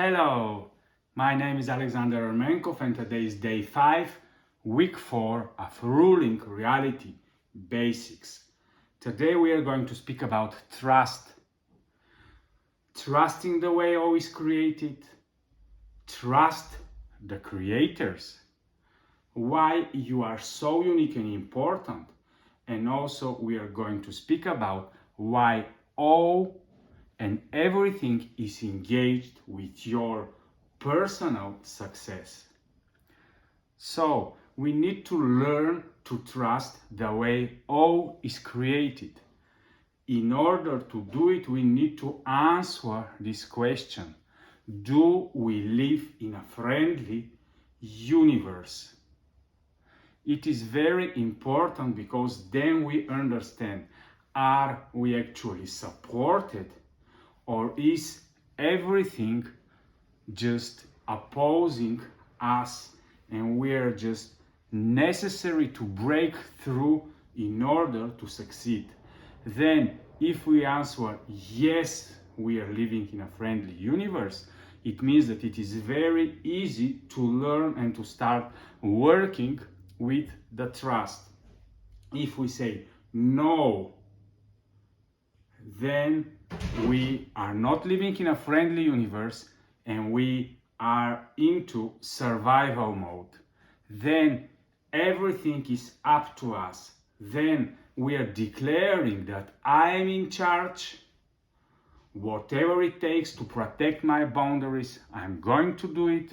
Hello, my name is Alexander Ermenkov and today is day 5, week 4 of Ruling Reality Basics. Today we are going to speak about trust. Trusting the way all is created, trust the creators, why you are so unique and important, and also we are going to speak about why all and everything is engaged with your personal success. So we need to learn to trust the way all is created. In order to do it, we need to answer this question: do we live in a friendly universe? It is very important because then we understand, are we actually supported, or is everything just opposing us and we are just necessary to break through in order to succeed? Then if we answer yes, we are living in a friendly universe, it means that it is very easy to learn and to start working with the trust. If we say no, then we are not living in a friendly universe and we are into survival mode. Then everything is up to us. Then we are declaring that I am in charge. Whatever it takes to protect my boundaries, I'm going to do it.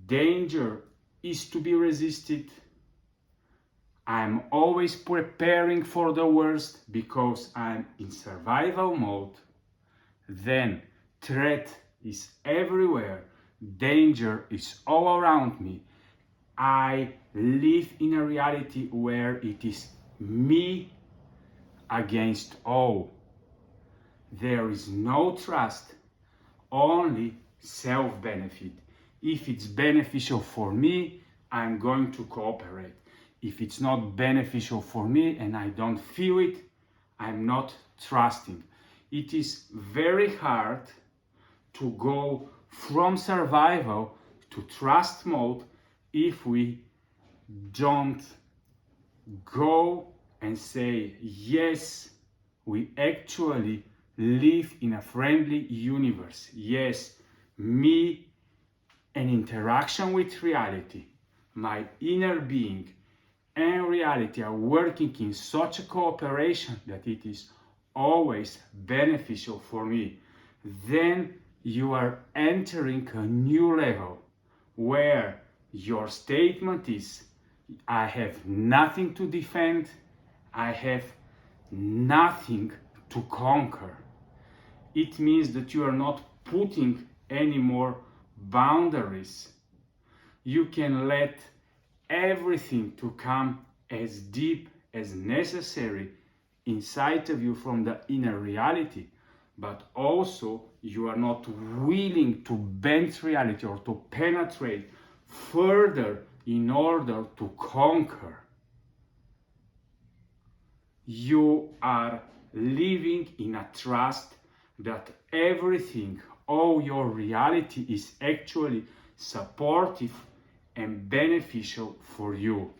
Danger is to be resisted. I'm always preparing for the worst because I'm in survival mode. Then threat is everywhere. Danger is all around me. I live in a reality where it is me against all. There is no trust, only self-benefit. If it's beneficial for me, I'm going to cooperate. If it's not beneficial for me and I don't feel it, I'm not trusting. It is very hard to go from survival to trust mode if we don't go and say, yes, we actually live in a friendly universe. Yes, me, an interaction with reality, my inner being, and reality are working in such a cooperation that it is always beneficial for me. Then you are entering a new level where your statement is, I have nothing to defend, I have nothing to conquer. It means that you are not putting any more boundaries. You can let everything to come as deep as necessary inside of you from the inner reality, but also you are not willing to bend reality or to penetrate further in order to conquer. You are living in a trust that everything, all your reality is actually supportive and beneficial for you.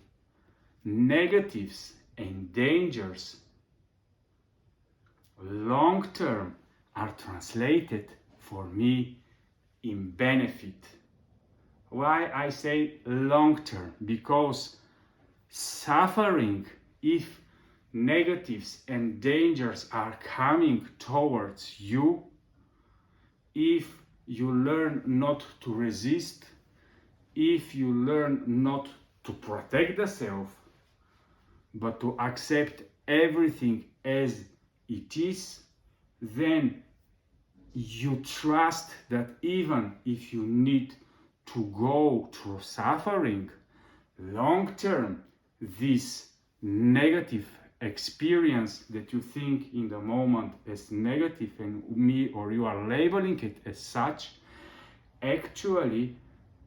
Negatives and dangers long term are translated for me in benefit. Why I say long term? Because suffering, if negatives and dangers are coming towards you, if you learn not to resist, if you learn not to protect the self, but to accept everything as it is, then you trust that even if you need to go through suffering, long term, this negative experience that you think in the moment as negative and me or you are labeling it as such, actually,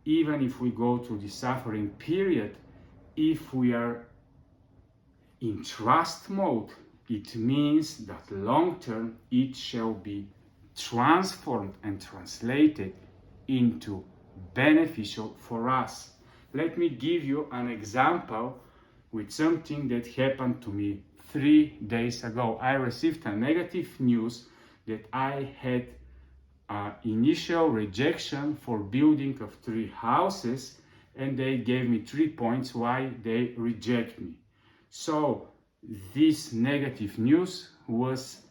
even if we go through the suffering period, if we are in trust mode, it means that long term it shall be transformed and translated into beneficial for us. Let me give you an example with something that happened to me 3 days ago. I received a negative news that I had initial rejection for building of 3 houses, and they gave me 3 points why they reject me. So this negative news was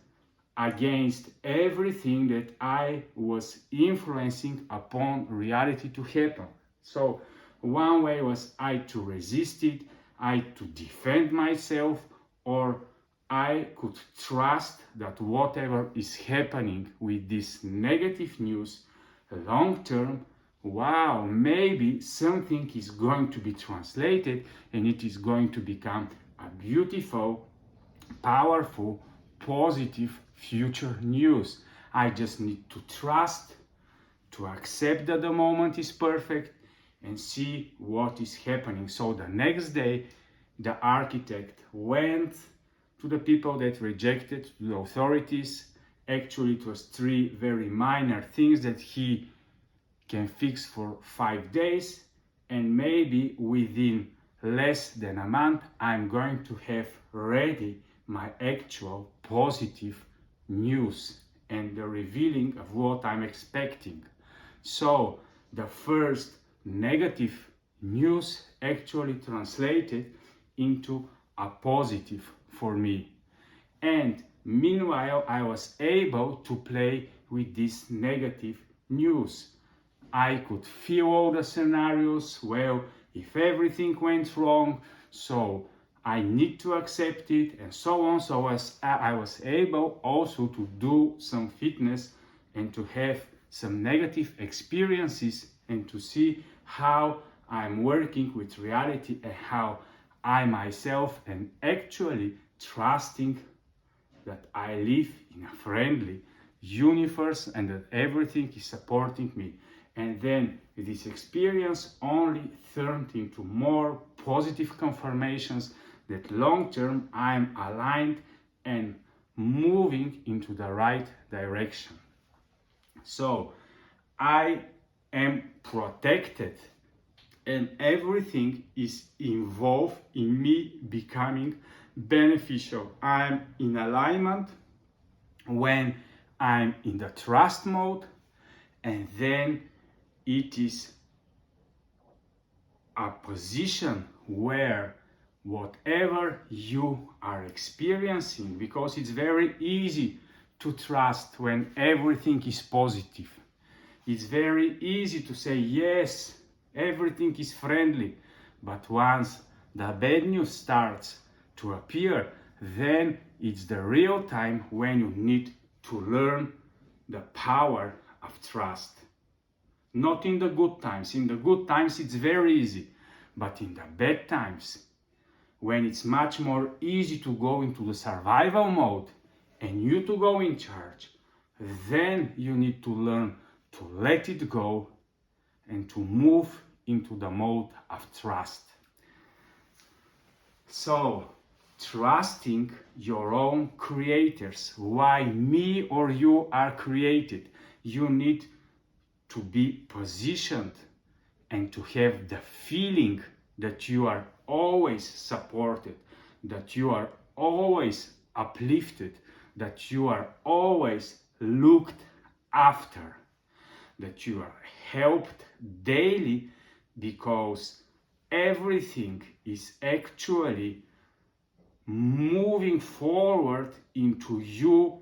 against everything that I was influencing upon reality to happen. So one way was I to resist it, I to defend myself, or I could trust that whatever is happening with this negative news long term, wow, maybe something is going to be translated and it is going to become a beautiful, powerful, positive future news. I just need to trust, to accept that the moment is perfect and see what is happening. So the next day, the architect went to the people that rejected, to the authorities. Actually, it was 3 very minor things that he can fix for 5 days, and maybe within less than a month, I'm going to have ready my actual positive news and the revealing of what I'm expecting. So the first negative news actually translated into a positive for me. And meanwhile, I was able to play with this negative news. I could feel all the scenarios. Well, if everything went wrong, so I need to accept it, and so on. So I was able also to do some fitness and to have some negative experiences and to see how I'm working with reality and how I myself am actually trusting that I live in a friendly universe and that everything is supporting me. And then this experience only turned into more positive confirmations that long term I'm aligned and moving into the right direction. So I am protected and everything is involved in me becoming beneficial. I'm in alignment when I'm in the trust mode, and then it is a position where whatever you are experiencing, because it's very easy to trust when everything is positive. It's very easy to say, yes, everything is friendly. But once the bad news starts to appear, then it's the real time when you need to learn the power of trust. Not in the good times. In the good times, it's very easy. But in the bad times, when it's much more easy to go into the survival mode and you to go in charge, then you need to learn to let it go and to move into the mode of trust. So, trusting your own creators, why me or you are created, you need to be positioned and to have the feeling that you are always supported, that you are always uplifted, that you are always looked after, that you are helped daily, because everything is actually moving forward into you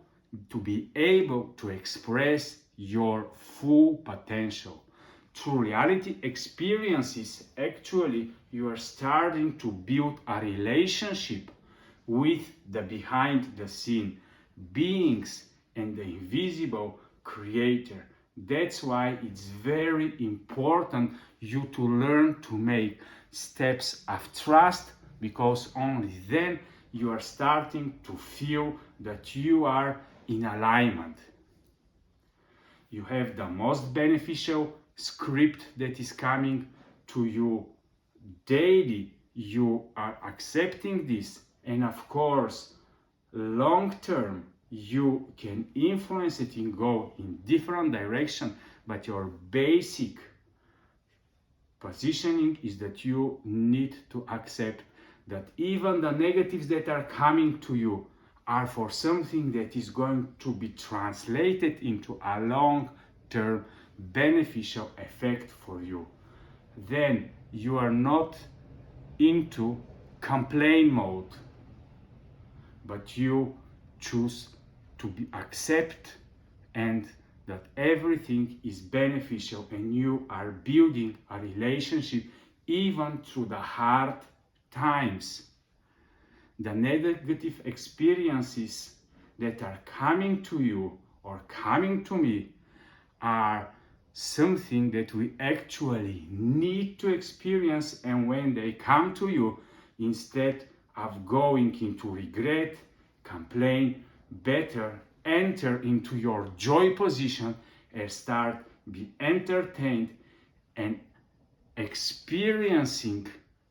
to be able to express your full potential. Through reality experiences, actually, you are starting to build a relationship with the behind the scene beings and the invisible creator. That's why it's very important you to learn to make steps of trust, because only then you are starting to feel that you are in alignment. You have the most beneficial script that is coming to you daily. You are accepting this, and of course, long term, you can influence it and go in different direction, but your basic positioning is that you need to accept that even the negatives that are coming to you are for something that is going to be translated into a long-term beneficial effect for you. Then you are not into complain mode, but you choose to be accept and that everything is beneficial and you are building a relationship even through the hard times. The negative experiences that are coming to you or coming to me are something that we actually need to experience, and when they come to you, instead of going into regret, complain, better enter into your joy position and start be entertained and experiencing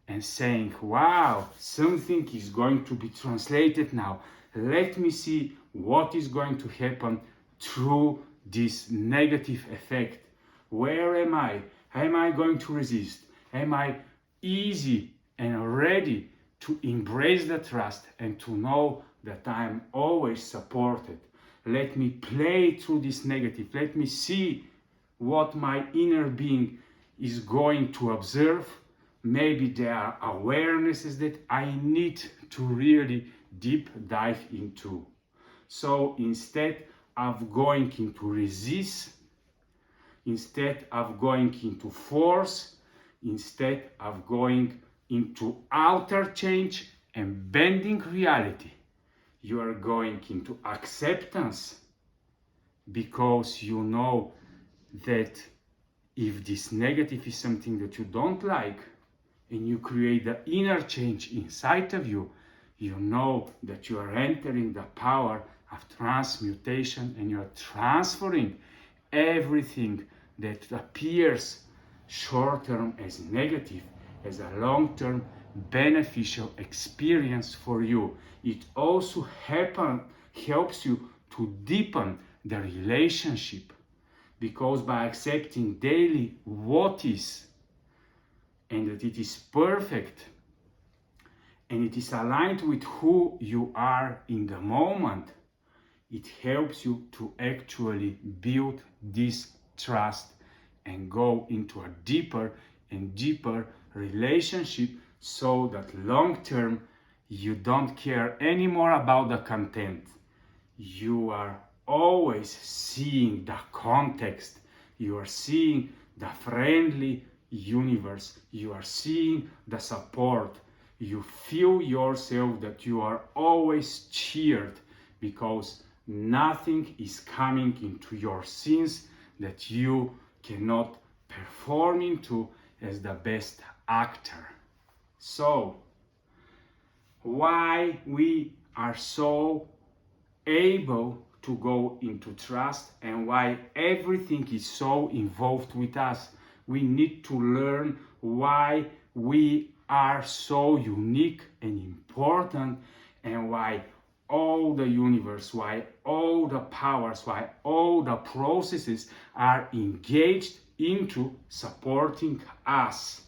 and saying, wow, something is going to be translated now. Let me see what is going to happen through this negative effect. Where am I? Am I going to resist? Am I easy and ready to embrace the trust and to know that I am always supported? Let me play through this negative. Let me see what my inner being is going to observe. Maybe there are awarenesses that I need to really deep dive into. So instead of going into resist, instead of going into force, instead of going into outer change and bending reality, you are going into acceptance, because you know that if this negative is something that you don't like and you create the inner change inside of you, you know that you are entering the power of transmutation and you are transferring everything that appears short-term as negative as a long-term beneficial experience for you. It also helps you to deepen the relationship, because by accepting daily what is and that it is perfect and it is aligned with who you are in the moment, it helps you to actually build this trust and go into a deeper and deeper relationship, so that long term you don't care anymore about the content. You are always seeing the context. You are seeing the friendly universe. You are seeing the support. You feel yourself that you are always cheered, because nothing is coming into your scenes that you cannot perform into as the best actor. So, why we are so able to go into trust and why everything is so involved with us? We need to learn why we are so unique and important, and why all the universe, why all the powers, why all the processes are engaged into supporting us.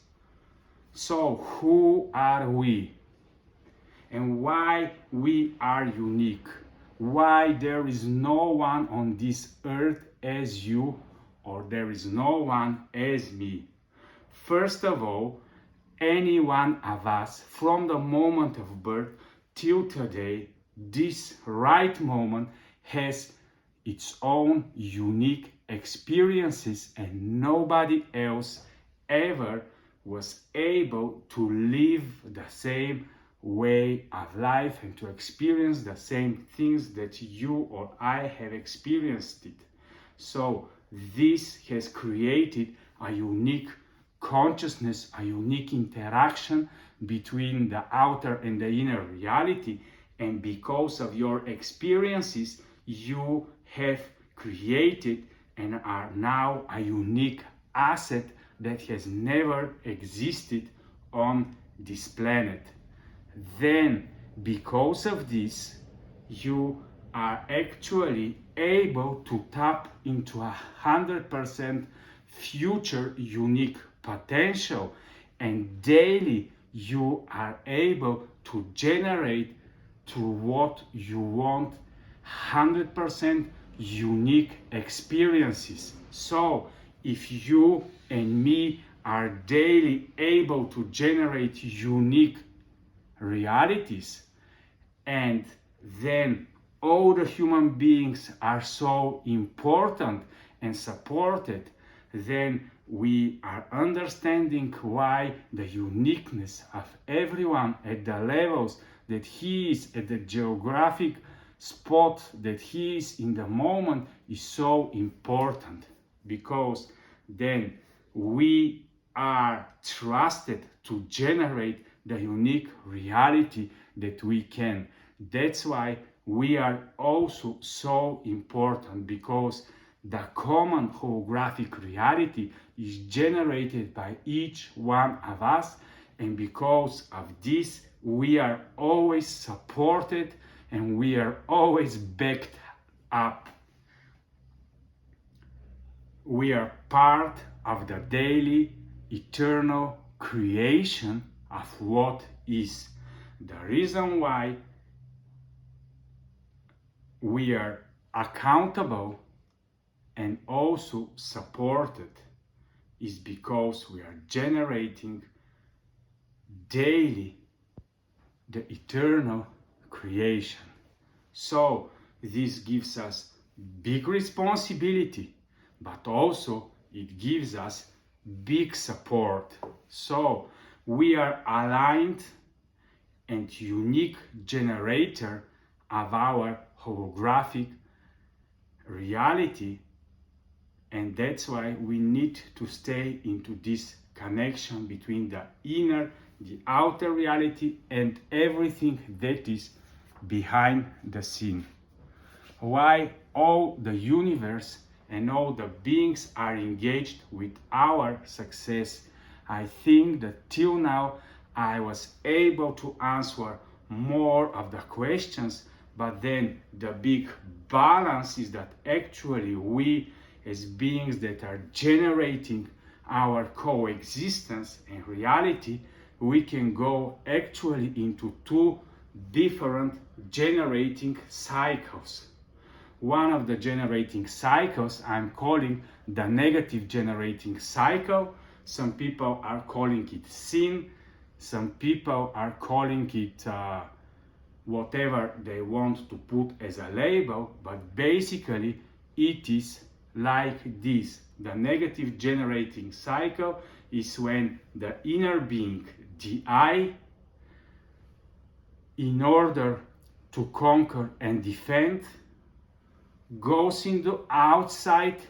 So who are we? And why we are unique? Why there is no one on this earth as you, or there is no one as me? First of all, any one of us, from the moment of birth till today, this right moment has its own unique experiences, and nobody else ever was able to live the same way of life and to experience the same things that you or I have experienced it. So this has created a unique consciousness, a unique interaction between the outer and the inner reality, and because of your experiences you have created and are now a unique asset that has never existed on this planet. Then, because of this, you are actually able to tap into 100% future unique potential, and daily you are able to generate to what you want 100% unique experiences. So if you and me are daily able to generate unique realities, and then all the human beings are so important and supported, then we are understanding why the uniqueness of everyone at the levels that he is, at the geographic spot that he is in the moment, is so important, because then we are trusted to generate the unique reality that we can. That's why we are also so important, because the common holographic reality is generated by each one of us, and because of this we are always supported and we are always backed up. We are part of the daily eternal creation of what is. The reason why we are accountable and also supported is because we are generating daily the eternal creation. So this gives us big responsibility, but also it gives us big support. So we are aligned and unique generator of our holographic reality, and that's why we need to stay into this connection between the inner, the outer reality, and everything that is behind the scene. Why all the universe and all the beings are engaged with our success? I think that till now I was able to answer more of the questions, but then the big balance is that actually we, as beings that are generating our coexistence and reality, we can go actually into two different generating cycles. One of the generating cycles I'm calling the negative generating cycle. Some people are calling it sin, some people are calling it whatever they want to put as a label, but basically it is like this. The negative generating cycle is when the inner being, the I, in order to conquer and defend, goes into outside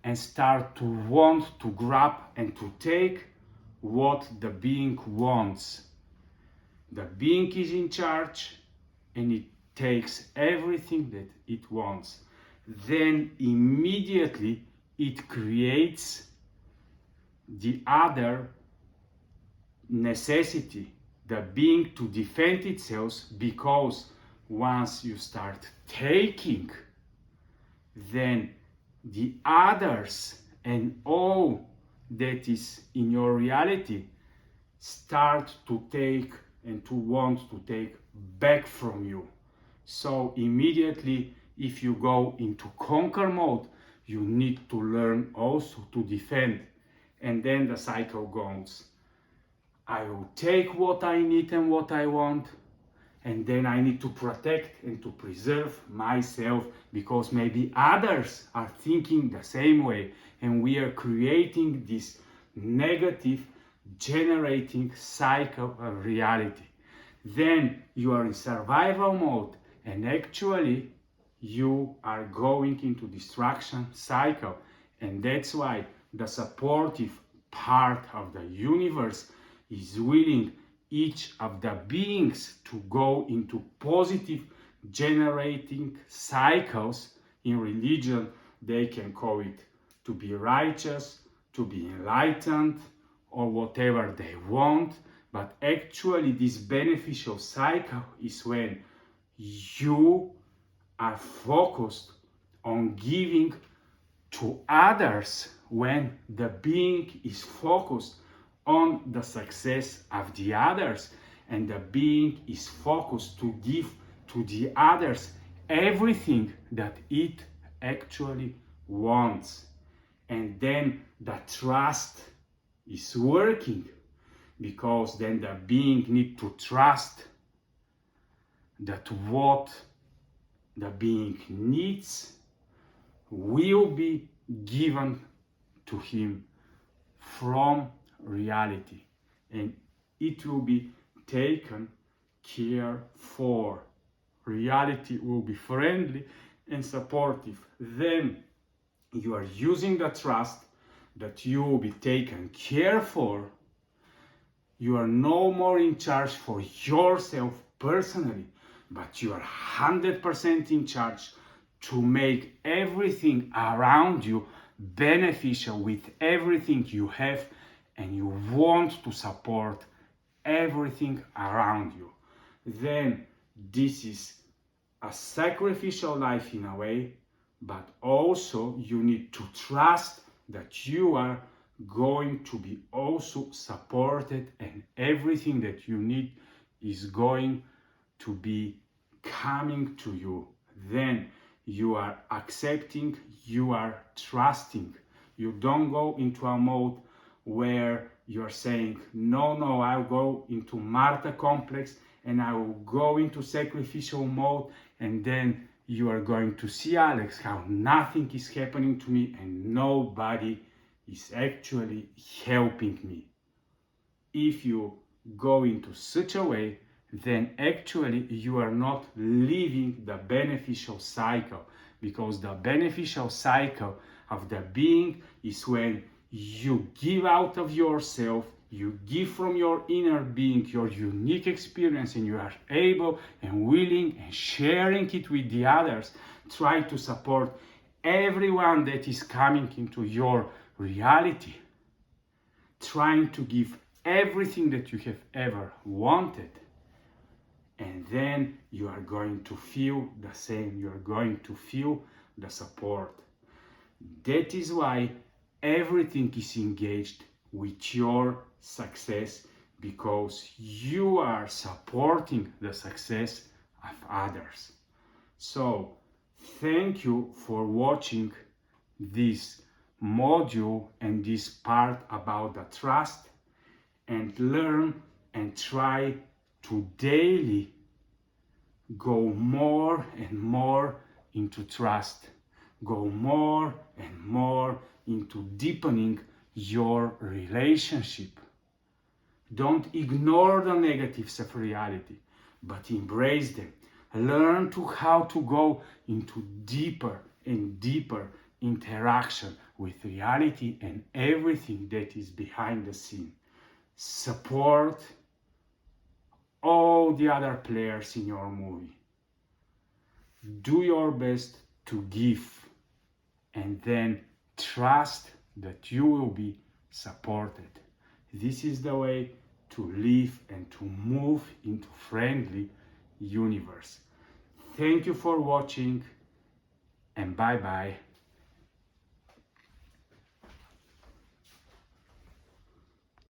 and start to want to grab and to take what the being wants. The being is in charge and it takes everything that it wants. Then immediately it creates the other necessity, the being to defend itself, because once you start taking, then the others and all that is in your reality start to take and to want to take back from you. So immediately, if you go into conquer mode, you need to learn also to defend. And then the cycle goes. I will take what I need and what I want, and then I need to protect and to preserve myself, because maybe others are thinking the same way, and we are creating this negative generating cycle of reality. Then you are in survival mode, and actually you are going into destruction cycle. And that's why the supportive part of the universe is willing each of the beings to go into positive generating cycles. In religion they can call it to be righteous, to be enlightened, or whatever they want. But actually this beneficial cycle is when you are focused on giving to others, when the being is focused on the success of the others, and the being is focused to give to the others everything that it actually wants. And then the trust is working, because then the being need to trust that what the being needs will be given to him from reality, and it will be taken care for. Reality will be friendly and supportive. Then you are using the trust that you will be taken care for. You are no more in charge for yourself personally, but you are 100% in charge to make everything around you beneficial with everything you have, and you want to support everything around you. Then this is a sacrificial life in a way, but also you need to trust that you are going to be also supported, and everything that you need is going to be coming to you. Then you are accepting, you are trusting. You don't go into a mode where you're saying, no, I'll go into Martha complex and I will go into sacrificial mode, and then you are going to see, Alex, how nothing is happening to me and nobody is actually helping me. If you go into such a way, then actually you are not living the beneficial cycle, because the beneficial cycle of the being is when you give out of yourself, you give from your inner being your unique experience, and you are able and willing and sharing it with the others. Try to support everyone that is coming into your reality, trying to give everything that you have ever wanted. And then you are going to feel the same. You are going to feel the support. That is why everything is engaged with your success, because you are supporting the success of others. So, thank you for watching this module and this part about the trust, and learn and try to daily go more and more into trust, go more and more into deepening your relationship. Don't ignore the negatives of reality, but embrace them. Learn to how to go into deeper and deeper interaction with reality and everything that is behind the scene. Support all the other players in your movie. Do your best to give, and then trust that you will be supported. This is the way to live and to move into friendly universe. Thank you for watching, and bye bye.